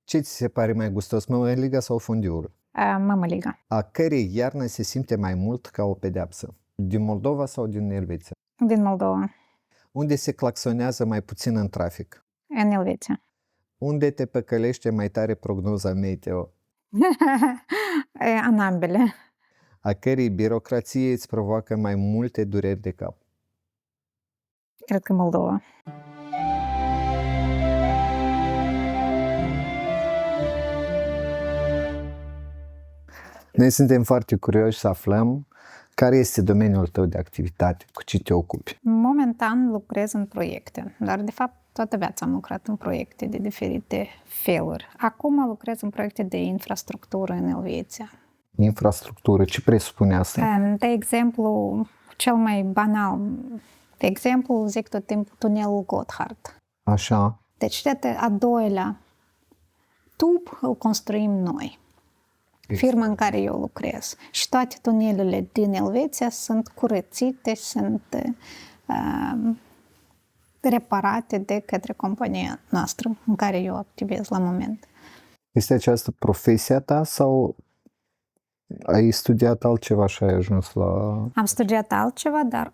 Ce ți se pare mai gustos, mămăliga sau fondiul? Mămăliga. A cărei iarnă se simte mai mult ca o pedeapsă? Din Moldova sau din Elveția? Din Moldova. Unde se claxonează mai puțin în trafic? În Elveția. Unde te păcălește mai tare prognoza meteo? În ambele. A cărei birocrație îți provoacă mai multe dureri de cap? Cred că Moldova. Noi suntem foarte curioși să aflăm care este domeniul tău de activitate, cu ce te ocupi. Momentan lucrez în proiecte, dar de fapt toată viața am lucrat în proiecte de diferite feluri. Acum lucrez în proiecte de infrastructură în Elveția. Infrastructură, ce presupune asta? De exemplu, cel mai banal, de exemplu, zic tot timpul tunelul Gotthard. Așa. Deci, a doilea tub îl construim noi. Firma în care eu lucrez. Și toate tunelele din Elveția sunt curățite, sunt reparate de către compania noastră în care eu activez la moment. Este această profesia ta sau ai studiat altceva și ai ajuns la... Am studiat altceva, dar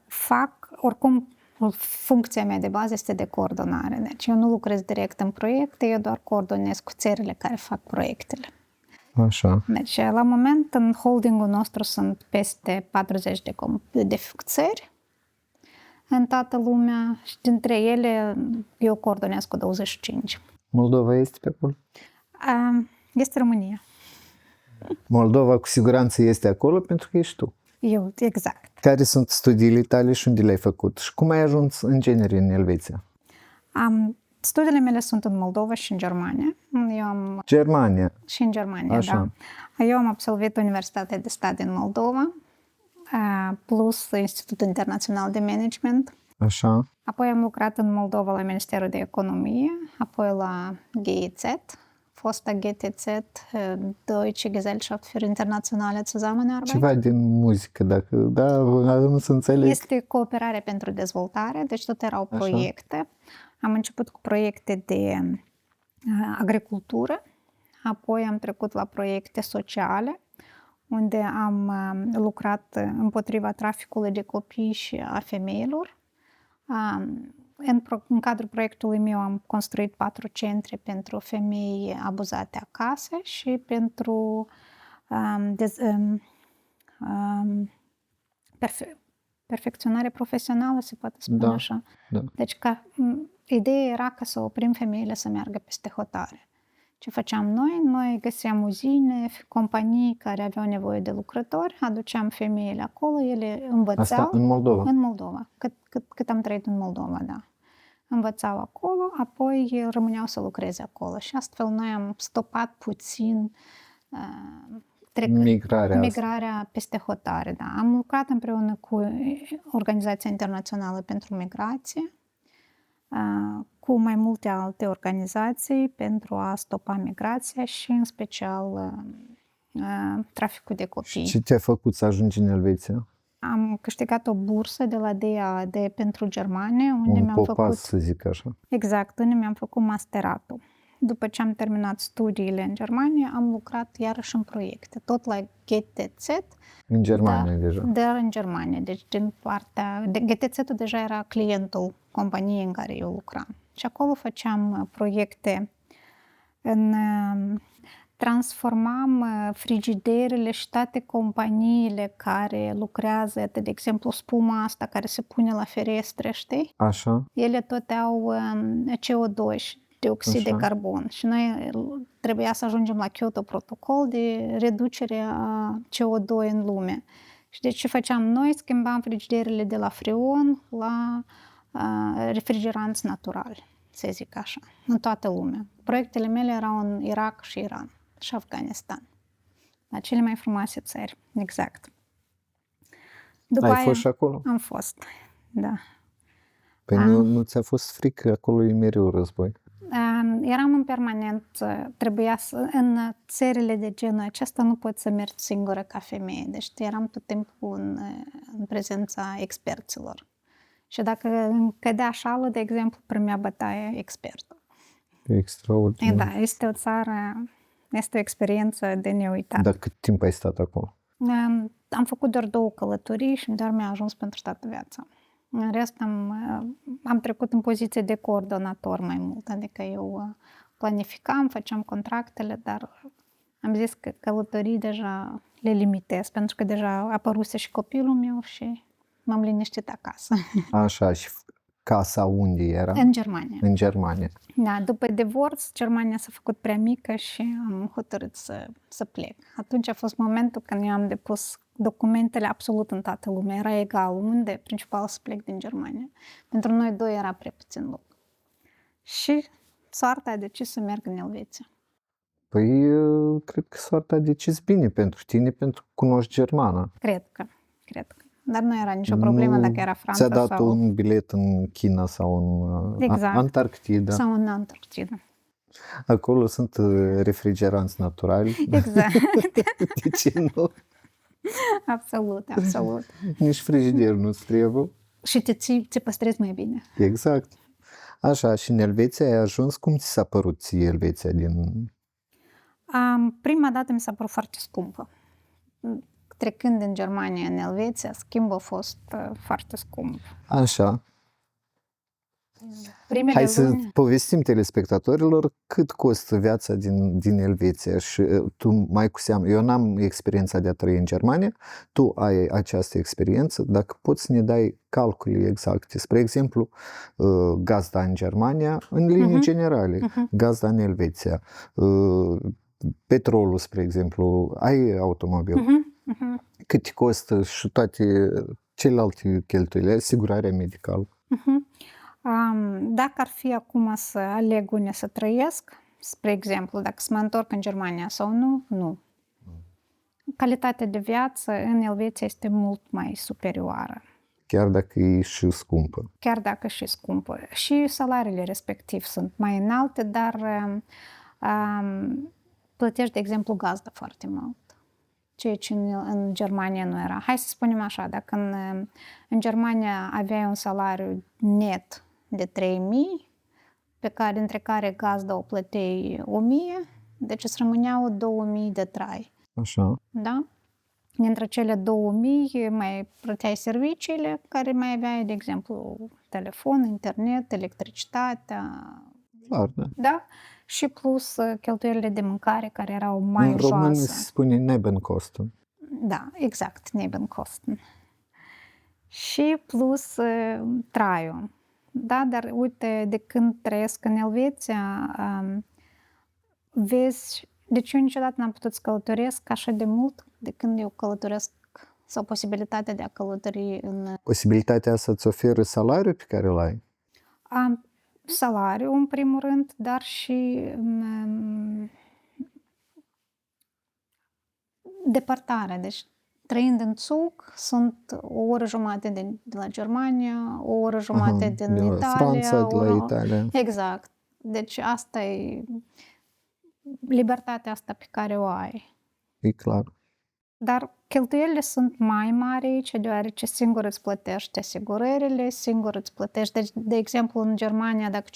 oricum, funcția mea de bază este de coordonare. Deci eu nu lucrez direct în proiecte, eu doar coordonez cu țările care fac proiectele. Așa. Deci, la moment, în holdingul nostru sunt peste 40 de țări în toată lumea și dintre ele eu coordonez cu 25. Moldova este pe acolo? Este România. Moldova cu siguranță este acolo pentru că ești tu. Eu, exact. Care sunt studiile tale și unde le-ai făcut? Și cum ai ajuns în genere în Elveția? Studiile mele sunt în Moldova și în Germania. Germania. Și în Germania, Așa. da. Eu am absolvit Universitatea de Stat din Moldova, plus Institutul Internațional de Management. Așa. Apoi am lucrat în Moldova la Ministerul de Economie, apoi la GIZ, fosta GTZ, Deutsche Gesellschaft für internationale Zusammenarbeit. Ceva din muzică, dacă da, nu să înțeleg. Este cooperare pentru dezvoltare, deci tot erau proiecte. Așa. Am început cu proiecte de agricultură, apoi am trecut la proiecte sociale, unde am lucrat împotriva traficului de copii și a femeilor. În cadrul proiectului meu am construit 4 centre pentru femei abuzate acasă și pentru perfecționare profesională, se poate spune așa. Da. Deci ideea era ca să oprim femeile să meargă peste hotare. Ce făceam noi? Noi găseam uzine, companii care aveau nevoie de lucrători, aduceam femeile acolo, ele învățau. Asta în Moldova? În Moldova, cât am trăit în Moldova, da. Învățau acolo, apoi rămâneau să lucreze acolo. Și astfel noi am stopat puțin migrarea peste hotare. Da. Am lucrat împreună cu Organizația Internațională pentru Migrație, cu mai multe alte organizații pentru a stopa migrația și în special traficul de copii. Și ce te-a făcut să ajungi în Elveția? Am câștigat o bursă de la DEAD pentru Germania, unde mi-am făcut, să zic așa. Exact, unde mi-am făcut masteratul. După ce am terminat studiile în Germania, am lucrat iarăși în proiecte, tot la GTZ. În Germania deja. Dar în Germania, deci din partea... GTZ-ul deja era clientul companiei în care eu lucram. Și acolo făceam proiecte transformam frigiderele și toate companiile care lucrează, de exemplu spuma asta care se pune la ferestre, știi? Așa. Ele tot au CO2 și dioxid de carbon. Și noi trebuia să ajungem la Kyoto Protocol de reducere a CO2 în lume. Și deci ce făceam noi? Schimbam frigiderele de la freon la refrigeranți naturali, să zic așa, în toată lumea. Proiectele mele erau în Irak și Iran și Afganistan. La cele mai frumoase țări, exact. După Ai fost și acolo? Am fost, da. Păi nu ți-a fost frică? Acolo e mereu război. Eram în permanent, trebuia să, în țările de genul acesta nu poți să mergi singură ca femeie. Deci eram tot timpul în prezența experților. Și dacă îmi cădea șalul, de exemplu, primea bătaie expertul. Extraordinar. Da, este o țară, este o experiență de neuitat. Dar cât timp ai stat acolo? Am făcut doar 2 călătorii și doar mi-a ajuns pentru toată viața. În rest am trecut în poziție de coordonator mai mult, adică eu planificam, făceam contractele, dar am zis că călătorii deja le limitez, pentru că deja apăruse și copilul meu și m-am liniștit acasă. Așa, și casa unde era? În Germania. În Germania. Da, după divorț, Germania s-a făcut prea mică și am hotărât să plec. Atunci a fost momentul când eu am depus documentele absolut în toată lumea. Era egal unde, principal să plec din Germania. Pentru noi doi era prea puțin loc. Și soarta a decis să merg în Elveția. Păi, cred că soarta a decis bine pentru tine, pentru că cunoști germana. Cred că. Dar nu era nicio problemă dacă era Franța ți-a dat sau... un bilet în China sau în Exact. Antarctida. Sau în Antarctida. Acolo sunt refrigeranți naturali. Exact. De ce nu? Absolut. Nici frigider nu-ți trebuie. Și te păstrezi mai bine. Exact. Așa, și în Elveția ai ajuns. Cum ți s-a părut ție Elveția din... Prima dată mi s-a părut foarte scumpă. Trecând din Germania în Elveția, schimbul a fost foarte scump. Așa. Primele Hai să luni, povestim telespectatorilor cât costă viața din Elveția și tu mai cu seamă, eu n-am experiența de a trăi în Germania, tu ai această experiență, dacă poți să ne dai calcule exacte. Spre exemplu, gazda în Germania, în linii generale, gazda în Elveția, petrolul, spre exemplu, ai automobil, cât costă și toate celelalte cheltuieli, asigurarea medicală. Dacă ar fi acum să aleg unde să trăiesc, spre exemplu, dacă să mă întorc în Germania sau nu. Calitatea de viață în Elveția este mult mai superioară. Chiar dacă e și scumpă. Chiar dacă și scumpă. Și salariile respectiv sunt mai înalte, dar plătești, de exemplu, gazdă foarte mult. Ceea ce în Germania nu era. Hai să spunem așa, dacă în Germania aveai un salariu net de 3.000, dintre care gazda o plăteai 1.000, deci îți rămâneau 2.000 de trai. Așa. Da? Dintre cele 2.000 mai plăteai serviciile care mai aveai, de exemplu, telefon, internet, electricitatea. Clar, da. Da? Și plus cheltuielile de mâncare care erau mai În român joase. se spune Nebenkosten. Da, exact, Nebenkosten. Și plus traiul. Da, dar uite, de când trăiesc în Elveția, vezi, deci eu niciodată n-am putut să călătoresc așa de mult de când eu călătoresc sau posibilitatea de a călători în... Posibilitatea să-ți oferă salariul pe care îl ai? Salariu, în primul rând, dar și depărtare. Deci, trăind în Zug, sunt o oră jumate de la Germania, o oră jumate din de la Italia. Franța, de la Italia. Exact. Deci asta e libertatea asta pe care o ai. E clar. Dar cheltuielile sunt mai mari aici, deoarece singur îți plătești asigurările, singur îți plătești. Deci, de exemplu, în Germania, dacă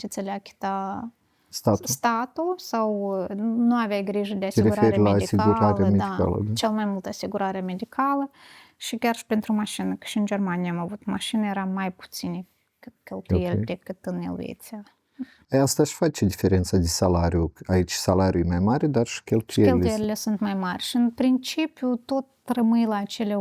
50% ți le achita statul sau nu aveai grijă de asigurare medicală, cel mai mult asigurare medicală și chiar și pentru mașină, că și în Germania am avut mașină, era mai puține cheltuieli decât în Elveția. Asta își face diferența de salariu. Aici salariul e mai mare, dar și cheltuielile sunt mai mari. Și în principiu tot rămâi la acele 1.000-2.000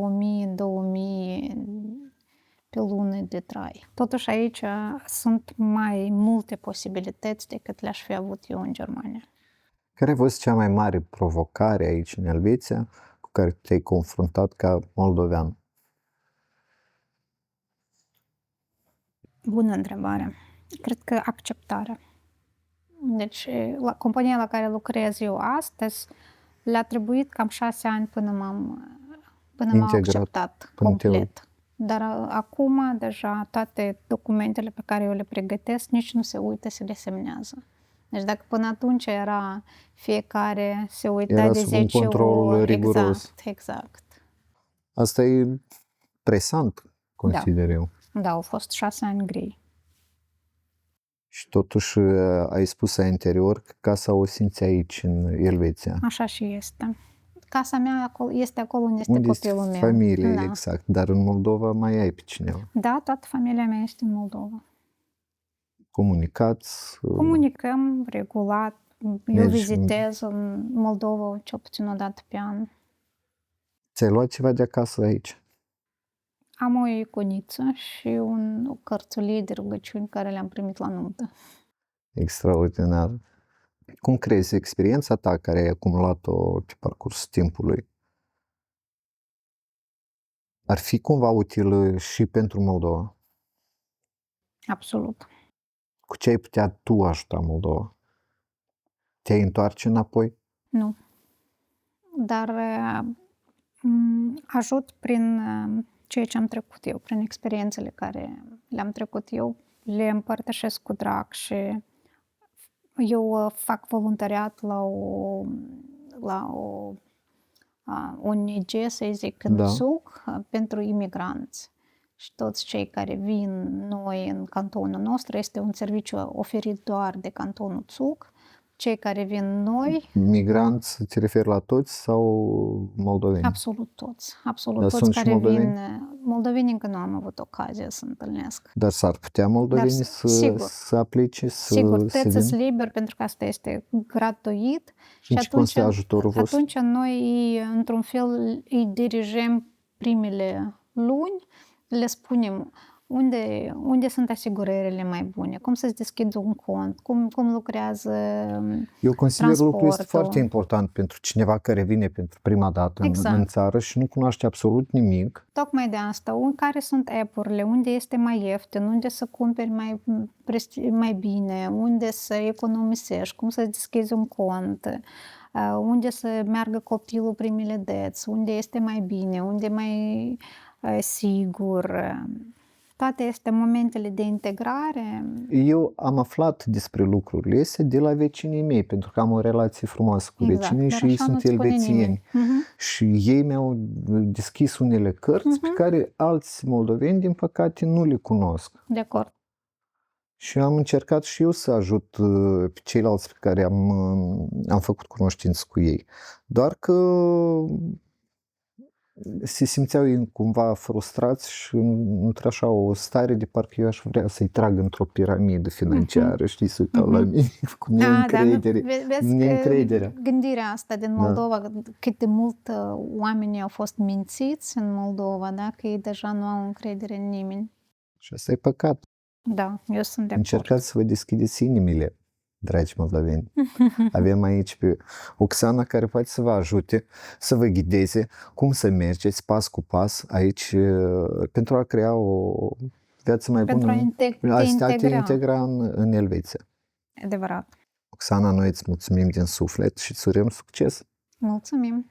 pe lună de trai. Totuși aici sunt mai multe posibilități decât le-aș fi avut eu în Germania. Care a fost cea mai mare provocare aici în Elveția cu care te-ai confruntat ca moldovean? Bună întrebare. Cred că acceptarea. Deci, la compania la care lucrez eu astăzi, le-a trebuit cam 6 ani până m-au acceptat complet. Dar acum, deja, toate documentele pe care eu le pregătesc, nici nu se uită, se le semnează. Deci dacă până atunci era fiecare, se uita de 10 un control ori. riguros. Exact. Asta e presant, consider eu. Da, au fost 6 ani grei. Și totuși ai spus anterior că casa o simți aici, în Elveția. Așa și este. Casa mea este acolo unde este Unde este copilul meu. familie, Da. exact. Dar în Moldova mai ai pe cineva. Da, toată familia mea este în Moldova. Comunicați? Comunicăm regulat. Eu Mergi vizitez în Moldova cel puțin o dată pe an. Ți-ai luat ceva de acasă aici? Am o iconiță și o cărțulie de rugăciuni care le-am primit la nuntă. Extraordinar. Cum crezi experiența ta care ai acumulat-o pe parcursul timpului ar fi cumva utilă și pentru Moldova? Absolut. Cu ce ai putea tu ajuta Moldova? Te-ai întoarce înapoi? Nu. Dar ajut prin ceea ce am trecut eu, prin experiențele care le-am trecut eu, le împărtășesc cu drag și eu fac voluntariat la o ONG, să zic, în Da. Zug, pentru imigranți. Și toți cei care vin noi în cantonul nostru, este un serviciu oferit doar de cantonul Zug. Cei care vin noi, Migranți, te referi la toți sau moldoveni? absolut toți. Absolut Dar toți sunt și care moldoveni? vin. Moldoveni încă nu am avut ocazia să întâlnesc. Dar s-ar putea moldovenii Dar să, sigur. să aplice, Sigur, să puteți vină? să liber pentru că asta este gratuit. Și în ce constă ajutorul vostru? Atunci noi, într-un fel, îi dirijăm primele luni, le spunem unde sunt asigurările mai bune, cum să-ți deschizi un cont, cum lucrează Eu consider lucrul este transportul. foarte important pentru cineva care vine pentru prima dată Exact. în țară și nu cunoaște absolut nimic. Tocmai de asta, care sunt app-urile, unde este mai ieftin, unde să cumperi mai bine, unde să economisești, cum să deschizi un cont, unde să meargă copilul primele dăți, unde este mai bine, unde mai sigur. Toate este momentele de integrare. Eu am aflat despre lucrurile astea de la vecinii mei, pentru că am o relație frumoasă cu Exact, vecinii dar și ei așa sunt nu-ți spune elvețieni. nimeni. Mhm. Și ei mi-au deschis unele cărți pe care alți moldoveni, din păcate, nu le cunosc. De acord. Și am încercat și eu să ajut pe ceilalți pe care am făcut cunoștință cu ei. Doar că se simțeau ei cumva frustrați și într-așa o stare de parcă eu aș vrea să-i trag într-o piramidă financiară, știi, să uitau la mine cu neîncredere. Vezi Neîncrederea. gândirea asta din Moldova, cât de mult oamenii au fost mințiți în Moldova, da? Că ei deja nu au încredere în nimeni. Și asta e păcat. Da, eu sunt de acord. Încercați să vă deschideți inimile, dragi moldoveni. Avem aici pe Oxana care poate să vă ajute, să vă ghideze cum să mergeți pas cu pas aici pentru a crea o viață mai Pentru bună. a te integra în Elveția. Adevărat. Oxana, noi îți mulțumim din suflet și îți urăm succes! Mulțumim!